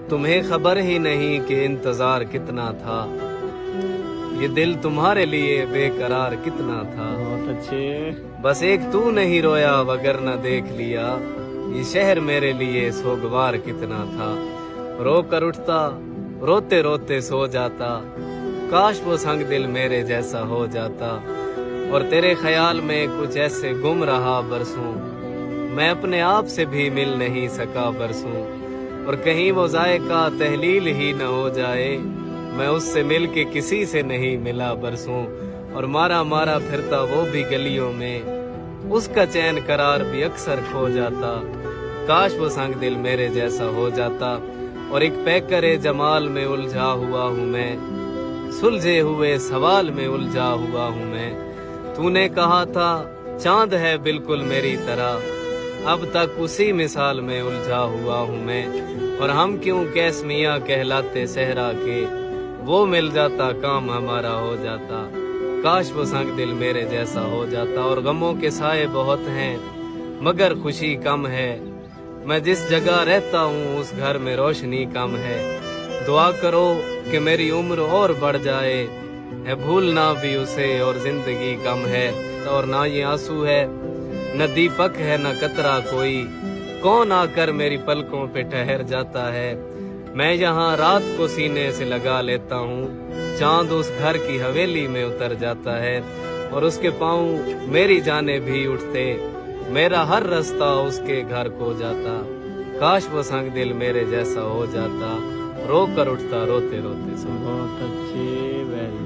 تمہیں خبر ہی نہیں کہ انتظار کتنا تھا، یہ دل تمہارے لیے بے قرار کتنا تھا۔ بہت اچھے۔ بس ایک تو نہیں رویا وگرنہ دیکھ لیا، یہ شہر میرے لیے سوگوار کتنا تھا۔ رو کر اٹھتا روتے روتے سو جاتا، کاش وہ سنگ دل میرے جیسا ہو جاتا، اور تیرے خیال میں کچھ ایسے گم رہا برسوں، میں اپنے آپ سے بھی مل نہیں سکا برسوں، اور کہیں وہ ذائقہ تحلیل ہی نہ ہو جائے، میں اس سے مل کے کسی سے نہیں ملا برسوں، اور مارا مارا پھرتا وہ بھی گلیوں میں، اس کا چین قرار بھی اکثر کھو جاتا، کاش وہ سنگ دل میرے جیسا ہو جاتا، اور ایک پیکر جمال میں الجھا ہوا ہوں میں، سلجھے ہوئے سوال میں الجھا ہوا ہوں میں، تو نے کہا تھا چاند ہے بالکل میری طرح، اب تک اسی مثال میں الجھا ہوا ہوں میں، اور ہم کیوں کیس میاں کہلاتے صحرا کے، وہ مل جاتا کام ہمارا ہو جاتا، کاش وہ سنگ دل میرے جیسا ہو جاتا۔ اور غموں کے سائے بہت ہیں مگر خوشی کم ہے، میں جس جگہ رہتا ہوں اس گھر میں روشنی کم ہے، دعا کرو کہ میری عمر اور بڑھ جائے، ہے بھولنا بھی اسے اور زندگی کم ہے، اور نہ یہ آنسو ہے نہ دیپک ہے نہ قطرہ کوئی، کون آ کر میری پلکوں پہ ٹھہر جاتا ہے، میں یہاں رات کو سینے سے لگا لیتا ہوں، چاند اس گھر کی حویلی میں اتر جاتا ہے، اور اس کے پاؤں میری جانب بھی اٹھتے، میرا ہر رستہ اس کے گھر کو جاتا، کاش وہ سنگ دل میرے جیسا ہو جاتا، رو کر اٹھتا روتے روتے سو۔ بہت اچھے، ویری